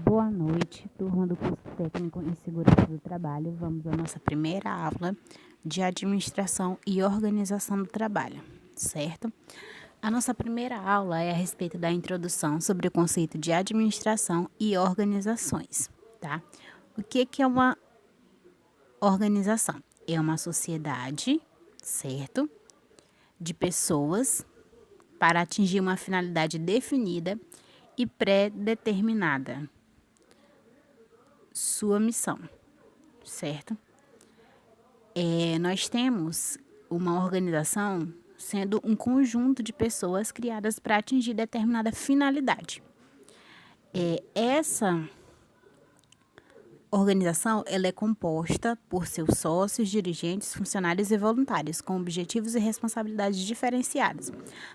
Boa noite, turma do curso técnico em segurança do trabalho. Vamos à nossa primeira aula de administração e organização do trabalho, certo? A nossa primeira aula é a respeito da introdução sobre o conceito de administração e organizações, tá? O que é uma organização? É uma sociedade, certo? De pessoas para atingir uma finalidade definida e pré-determinada. Sua missão, certo? Nós temos uma organização sendo um conjunto de pessoas criadas para atingir determinada finalidade. Essa organização ela é composta por seus sócios, dirigentes, funcionários e voluntários, com objetivos e responsabilidades diferenciados,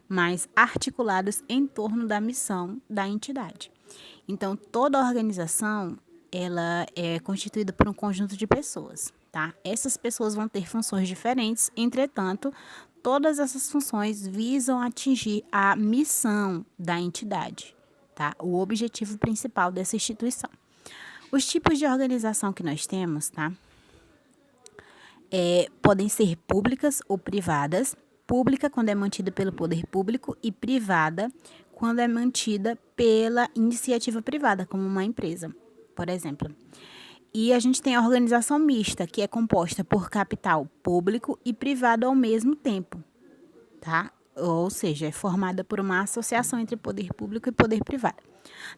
mas articulados em torno da missão da entidade. Então, toda organização ela é constituída por um conjunto de pessoas, tá? Essas pessoas vão ter funções diferentes, entretanto, todas essas funções visam atingir a missão da entidade, tá? O objetivo principal dessa instituição. Os tipos de organização que nós temos, tá? Podem ser públicas ou privadas. Pública quando é mantida pelo poder público e privada quando é mantida pela iniciativa privada, como uma empresa, por exemplo. E a gente tem a organização mista, que é composta por capital público e privado ao mesmo tempo, tá? Ou seja, é formada por uma associação entre poder público e poder privado.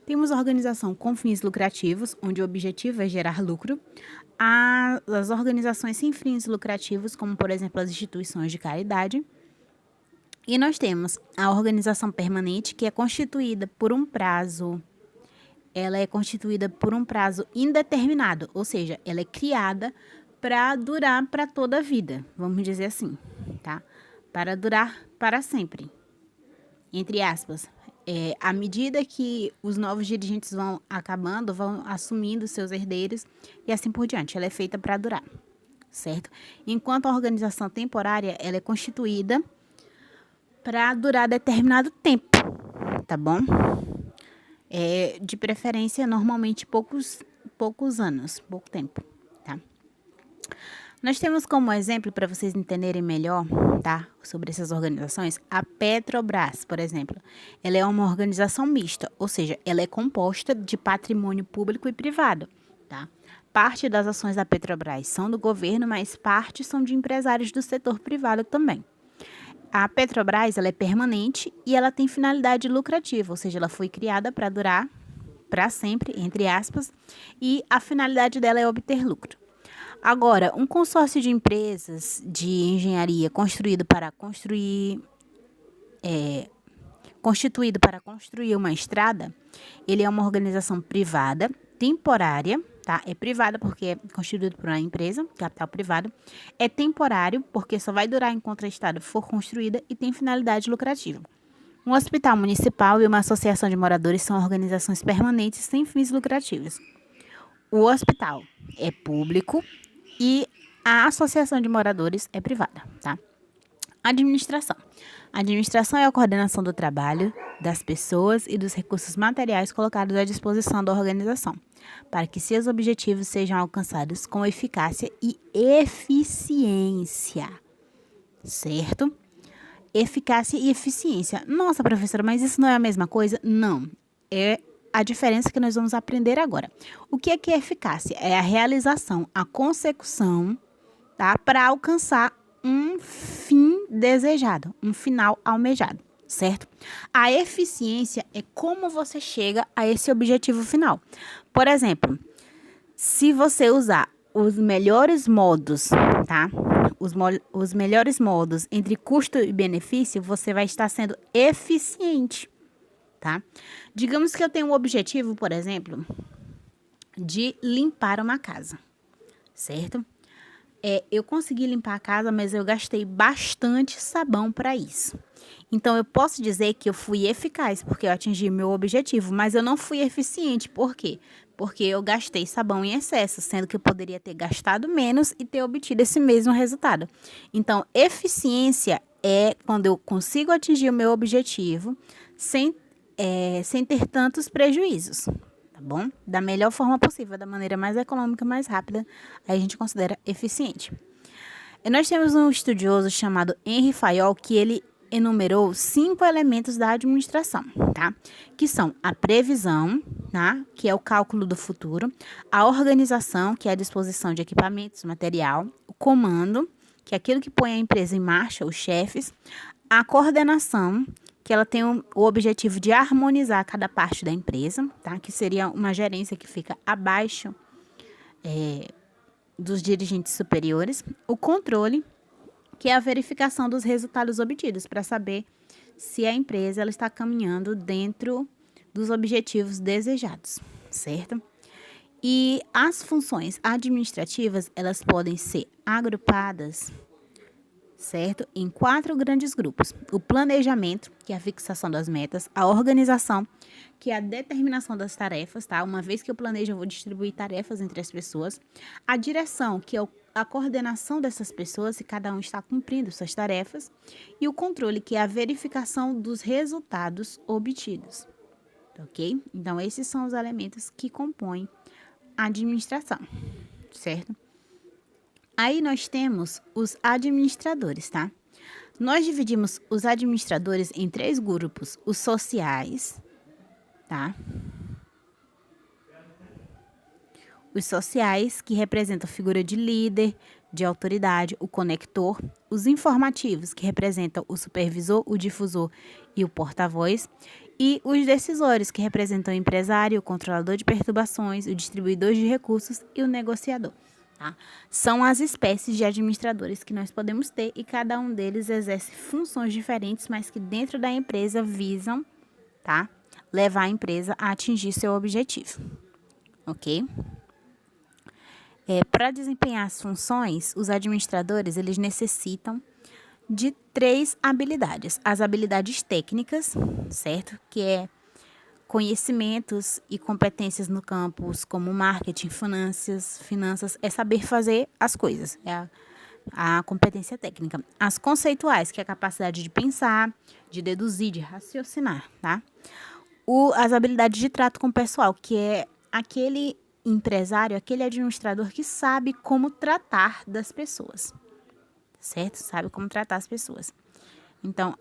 Temos a organização com fins lucrativos, onde o objetivo é gerar lucro. As organizações sem fins lucrativos, como por exemplo as instituições de caridade. E nós temos a organização permanente, que é constituída por um prazo. Ela é constituída por um prazo indeterminado, ou seja, ela é criada para durar para toda a vida, vamos dizer assim, tá? Para durar para sempre, entre aspas. À medida que os novos dirigentes vão acabando, vão assumindo seus herdeiros e assim por diante. Ela é feita para durar, certo? Enquanto a organização temporária, ela é constituída para durar determinado tempo, tá bom? De preferência, normalmente poucos anos, pouco tempo, tá? Nós temos como exemplo, para vocês entenderem melhor, tá, sobre essas organizações, a Petrobras, por exemplo. Ela é uma organização mista, ou seja, ela é composta de patrimônio público e privado, tá? Parte das ações da Petrobras são do governo, mas parte são de empresários do setor privado também. A Petrobras, ela é permanente e ela tem finalidade lucrativa, ou seja, ela foi criada para durar para sempre, entre aspas, e a finalidade dela é obter lucro. Agora, um consórcio de empresas de engenharia constituído para construir uma estrada, ele é uma organização privada, temporária, tá? É privada porque é constituído por uma empresa, capital privado. É temporário porque só vai durar enquanto a estrada for construída e tem finalidade lucrativa. Um hospital municipal e uma associação de moradores são organizações permanentes sem fins lucrativos. O hospital é público e a associação de moradores é privada, tá? Administração. A administração é a coordenação do trabalho, das pessoas e dos recursos materiais colocados à disposição da organização, para que seus objetivos sejam alcançados com eficácia e eficiência, certo? Eficácia e eficiência. Nossa, professora, mas isso não é a mesma coisa? Não. É a diferença que nós vamos aprender agora. O que é eficácia? É a realização, a consecução, tá? Para alcançar um fim desejado, um final almejado, certo? A eficiência é como você chega a esse objetivo final. Por exemplo, se você usar os melhores modos, tá? Os melhores modos entre custo e benefício, você vai estar sendo eficiente, tá? Digamos que eu tenho um objetivo, por exemplo, de limpar uma casa, certo? Eu consegui limpar a casa, mas eu gastei bastante sabão para isso. Então, eu posso dizer que eu fui eficaz, porque eu atingi meu objetivo, mas eu não fui eficiente. Por quê? Porque eu gastei sabão em excesso, sendo que eu poderia ter gastado menos e ter obtido esse mesmo resultado. Então, eficiência é quando eu consigo atingir o meu objetivo sem ter tantos prejuízos, tá bom? Da melhor forma possível, da maneira mais econômica, mais rápida, aí a gente considera eficiente. E nós temos um estudioso chamado Henry Fayol, que ele enumerou 5 elementos da administração, tá? Que são a previsão, tá? Que é o cálculo do futuro, a organização, que é a disposição de equipamentos, material, o comando, que é aquilo que põe a empresa em marcha, os chefes, a coordenação, que ela tem o objetivo de harmonizar cada parte da empresa, tá? Que seria uma gerência que fica abaixo dos dirigentes superiores, o controle, que é a verificação dos resultados obtidos para saber se a empresa ela está caminhando dentro dos objetivos desejados, certo? E as funções administrativas, elas podem ser agrupadas, certo? Em 4 grandes grupos. O planejamento, que é a fixação das metas, a organização, que é a determinação das tarefas, tá? Uma vez que eu planejo, eu vou distribuir tarefas entre as pessoas. A direção, que é a coordenação dessas pessoas, se cada um está cumprindo suas tarefas. E o controle, que é a verificação dos resultados obtidos, ok? Então, esses são os elementos que compõem a administração, certo? Aí nós temos os administradores, tá? Nós dividimos os administradores em 3 grupos: os sociais, tá? Os sociais, que representam a figura de líder, de autoridade, o conector. Os informativos, que representam o supervisor, o difusor e o porta-voz. E os decisores, que representam o empresário, o controlador de perturbações, o distribuidor de recursos e o negociador. Tá? São as espécies de administradores que nós podemos ter e cada um deles exerce funções diferentes, mas que dentro da empresa visam, tá, levar a empresa a atingir seu objetivo, ok? Para desempenhar as funções, os administradores eles necessitam de 3 habilidades: as habilidades técnicas, certo? Que é conhecimentos e competências no campos como marketing, finanças, é saber fazer as coisas, é a competência técnica. As conceituais, que é a capacidade de pensar, de deduzir, de raciocinar, tá? As habilidades de trato com o pessoal, que é aquele empresário, aquele administrador que sabe como tratar das pessoas, certo? Sabe como tratar as pessoas. Então,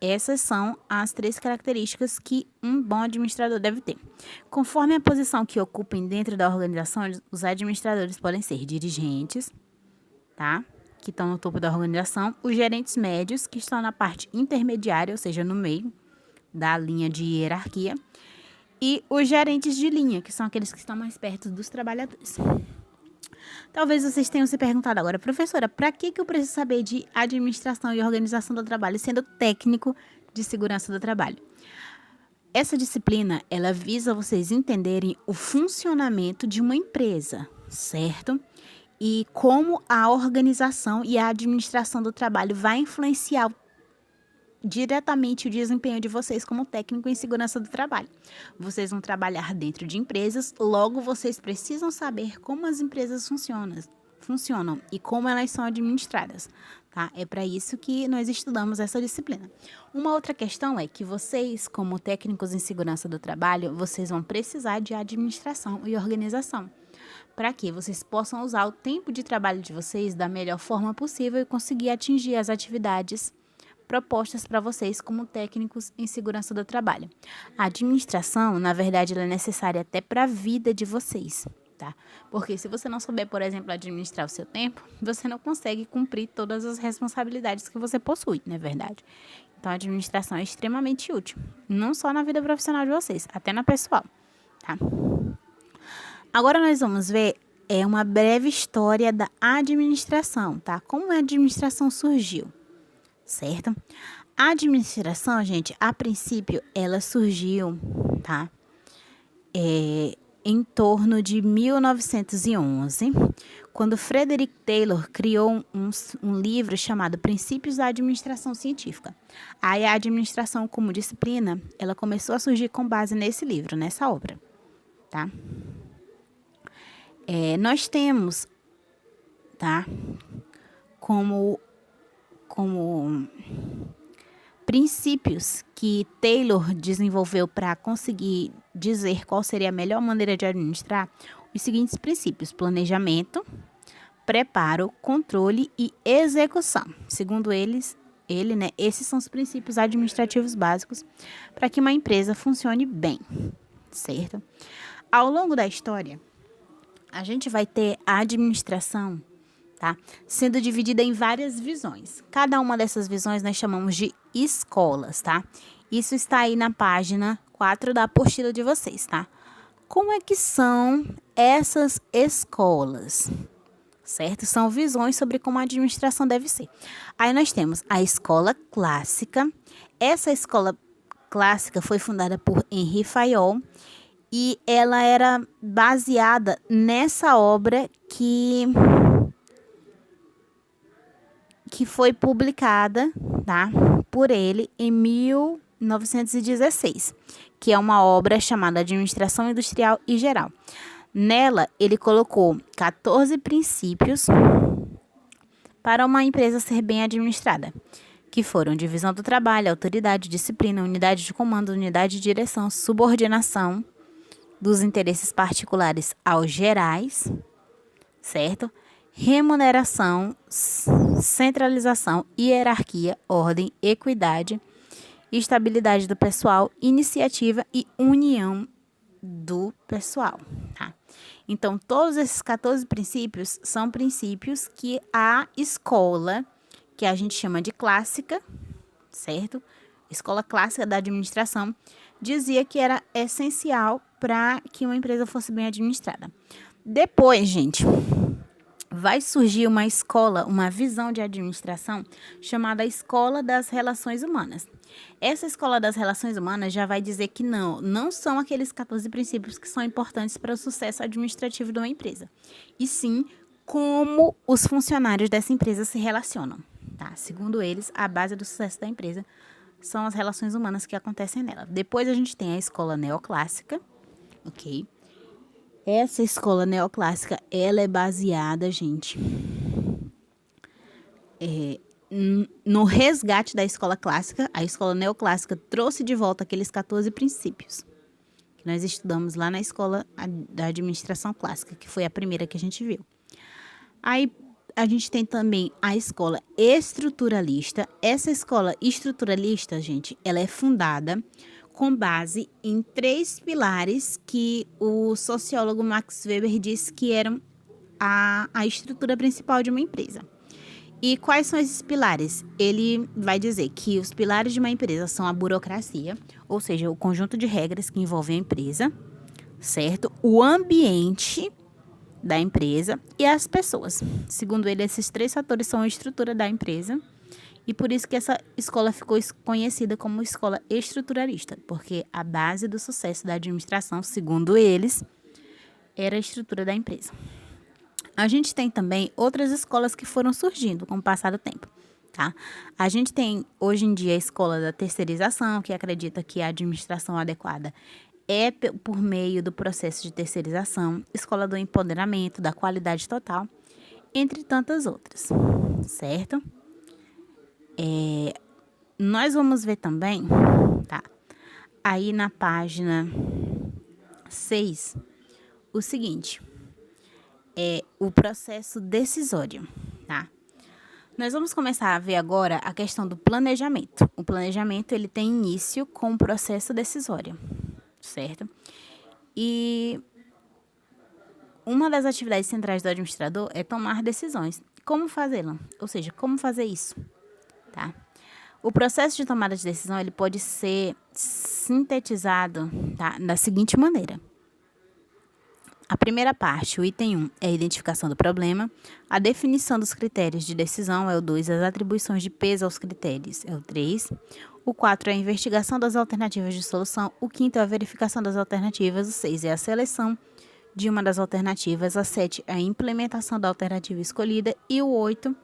essas são as 3 características que um bom administrador deve ter. Conforme a posição que ocupem dentro da organização, os administradores podem ser dirigentes, tá? Que estão no topo da organização, os gerentes médios, que estão na parte intermediária, ou seja, no meio da linha de hierarquia, e os gerentes de linha, que são aqueles que estão mais perto dos trabalhadores. Talvez vocês tenham se perguntado agora: professora, para que eu preciso saber de administração e organização do trabalho, sendo técnico de segurança do trabalho? Essa disciplina, ela visa vocês entenderem o funcionamento de uma empresa, certo? E como a organização e a administração do trabalho vai influenciar diretamente o desempenho de vocês como técnico em segurança do trabalho. Vocês vão trabalhar dentro de empresas, logo vocês precisam saber como as empresas funcionam e como elas são administradas, tá? É para isso que nós estudamos essa disciplina. Uma outra questão é que vocês, como técnicos em segurança do trabalho, vocês vão precisar de administração e organização, para que vocês possam usar o tempo de trabalho de vocês da melhor forma possível e conseguir atingir as atividades propostas para vocês como técnicos em segurança do trabalho. A administração, na verdade, ela é necessária até para a vida de vocês, tá? Porque se você não souber, por exemplo, administrar o seu tempo, você não consegue cumprir todas as responsabilidades que você possui, não é verdade? Então, a administração é extremamente útil, não só na vida profissional de vocês, até na pessoal, tá? Agora nós vamos ver uma breve história da administração, tá? Como a administração surgiu, certo? A administração, gente, a princípio, ela surgiu, tá? Em torno de 1911, quando Frederick Taylor criou um livro chamado Princípios da Administração Científica. Aí a administração como disciplina, ela começou a surgir com base nesse livro, nessa obra, tá? Nós temos, tá? Como princípios que Taylor desenvolveu para conseguir dizer qual seria a melhor maneira de administrar os seguintes princípios: planejamento, preparo, controle e execução. Segundo ele, né, esses são os princípios administrativos básicos para que uma empresa funcione bem, certo? Ao longo da história, a gente vai ter a administração, tá, sendo dividida em várias visões. Cada uma dessas visões nós chamamos de escolas, tá? Isso está aí na página 4 da apostila de vocês, tá? Como é que são essas escolas? Certo? São visões sobre como a administração deve ser. Aí nós temos a escola clássica. Essa escola clássica foi fundada por Henri Fayol e ela era baseada nessa obra que foi publicada, tá, por ele em 1916, que é uma obra chamada Administração Industrial e Geral. Nela, ele colocou 14 princípios para uma empresa ser bem administrada, que foram divisão do trabalho, autoridade, disciplina, unidade de comando, unidade de direção, subordinação dos interesses particulares aos gerais, certo? Remuneração, centralização, hierarquia, ordem, equidade, estabilidade do pessoal, iniciativa e união do pessoal, tá? Então, todos esses 14 princípios são princípios que a escola, que a gente chama de clássica, certo? Escola clássica da administração, dizia que era essencial para que uma empresa fosse bem administrada. Depois, gente, vai surgir uma escola, uma visão de administração chamada Escola das Relações Humanas. Essa Escola das Relações Humanas já vai dizer que não são aqueles 14 princípios que são importantes para o sucesso administrativo de uma empresa, e sim como os funcionários dessa empresa se relacionam, tá? Segundo eles, a base do sucesso da empresa são as relações humanas que acontecem nela. Depois a gente tem a escola neoclássica, ok? Essa escola neoclássica, ela é baseada, gente, no resgate da escola clássica. A escola neoclássica trouxe de volta aqueles 14 princípios que nós estudamos lá na escola da administração clássica, que foi a primeira que a gente viu. Aí a gente tem também a escola estruturalista. Essa escola estruturalista, gente, ela é fundada com base em 3 pilares que o sociólogo Max Weber disse que eram a estrutura principal de uma empresa. E quais são esses pilares? Ele vai dizer que os pilares de uma empresa são a burocracia, ou seja, o conjunto de regras que envolvem a empresa, certo? O ambiente da empresa e as pessoas. Segundo ele, esses 3 fatores são a estrutura da empresa, e por isso que essa escola ficou conhecida como escola estruturalista, porque a base do sucesso da administração, segundo eles, era a estrutura da empresa. A gente tem também outras escolas que foram surgindo com o passar do tempo, tá? A gente tem, hoje em dia, a escola da terceirização, que acredita que a administração adequada é por meio do processo de terceirização, escola do empoderamento, da qualidade total, entre tantas outras, certo? Nós vamos ver também, tá? Aí na página 6, o seguinte, o processo decisório, tá? Nós vamos começar a ver agora a questão do planejamento. O planejamento, ele tem início com o processo decisório, certo? E uma das atividades centrais do administrador é tomar decisões. Como fazê-la? Ou seja, como fazer isso, tá? O processo de tomada de decisão, ele pode ser sintetizado, tá, da seguinte maneira. A primeira parte, o item 1, é a identificação do problema. A definição dos critérios de decisão é o 2. As atribuições de peso aos critérios é o 3. O 4 é a investigação das alternativas de solução. O 5 é a verificação das alternativas. O 6 é a seleção de uma das alternativas. A 7 é a implementação da alternativa escolhida. E o 8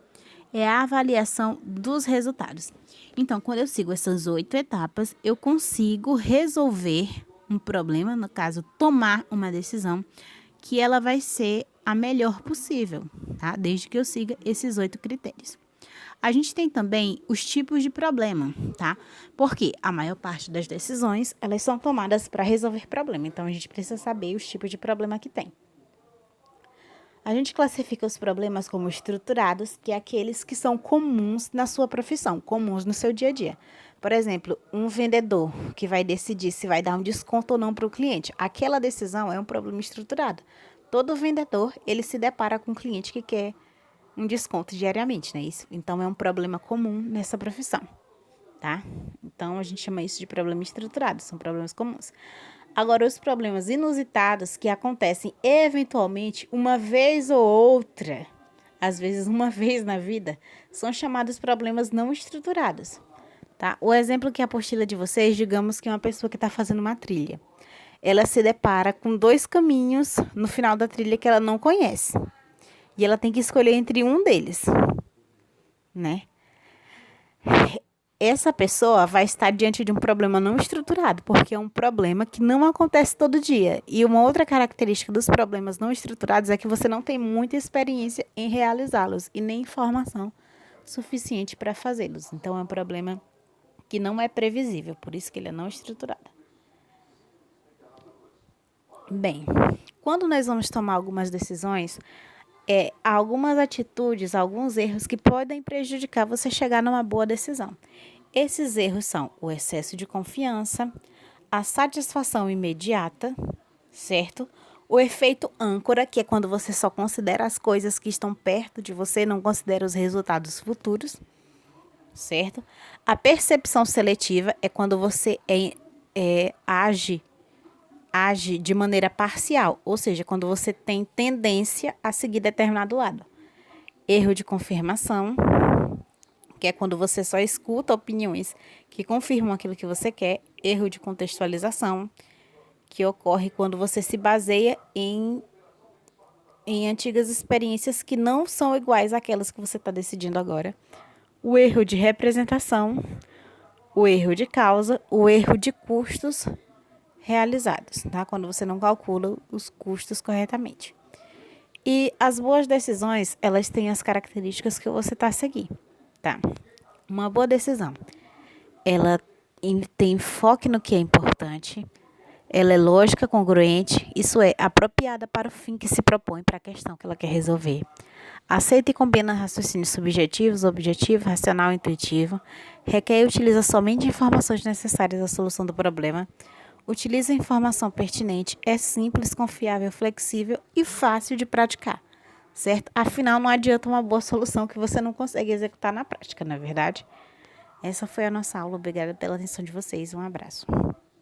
é a avaliação dos resultados. Então, quando eu sigo essas 8 etapas, eu consigo resolver um problema, no caso, tomar uma decisão que ela vai ser a melhor possível, tá? Desde que eu siga esses 8 critérios. A gente tem também os tipos de problema, tá? Porque a maior parte das decisões, elas são tomadas para resolver problema. Então, a gente precisa saber os tipos de problema que tem. A gente classifica os problemas como estruturados, que é aqueles que são comuns na sua profissão, comuns no seu dia a dia. Por exemplo, um vendedor que vai decidir se vai dar um desconto ou não para o cliente. Aquela decisão é um problema estruturado. Todo vendedor, ele se depara com um cliente que quer um desconto diariamente, né? Isso, então, é um problema comum nessa profissão, tá? Então, a gente chama isso de problema estruturado, são problemas comuns. Agora, os problemas inusitados que acontecem eventualmente uma vez ou outra, às vezes uma vez na vida, são chamados problemas não estruturados, tá? O exemplo que a apostila de vocês, digamos que é uma pessoa que está fazendo uma trilha. Ela se depara com 2 caminhos no final da trilha que ela não conhece. E ela tem que escolher entre um deles, né? Essa pessoa vai estar diante de um problema não estruturado, porque é um problema que não acontece todo dia. E uma outra característica dos problemas não estruturados é que você não tem muita experiência em realizá-los e nem informação suficiente para fazê-los. Então, é um problema que não é previsível, por isso que ele é não estruturado. Bem, quando nós vamos tomar algumas decisões, algumas atitudes, alguns erros que podem prejudicar você chegar numa boa decisão. Esses erros são o excesso de confiança, a satisfação imediata, certo? O efeito âncora, que é quando você só considera as coisas que estão perto de você, não considera os resultados futuros, certo? A percepção seletiva é quando você age de maneira parcial, ou seja, quando você tem tendência a seguir determinado lado. Erro de confirmação, que é quando você só escuta opiniões que confirmam aquilo que você quer. Erro de contextualização, que ocorre quando você se baseia em antigas experiências que não são iguais àquelas que você está decidindo agora. O erro de representação, o erro de causa, o erro de custos realizados, tá? Quando você não calcula os custos corretamente. E as boas decisões, elas têm as características que você está a seguir, tá? Uma boa decisão, ela tem foco no que é importante, ela é lógica, congruente, isso é, apropriada para o fim que se propõe, para a questão que ela quer resolver. Aceita e combina raciocínios subjetivos, objetivo, racional e intuitivo. Requer e utiliza somente informações necessárias à solução do problema. Utiliza a informação pertinente, é simples, confiável, flexível e fácil de praticar, certo? Afinal, não adianta uma boa solução que você não consegue executar na prática, não é verdade? Essa foi a nossa aula. Obrigada pela atenção de vocês. Um abraço.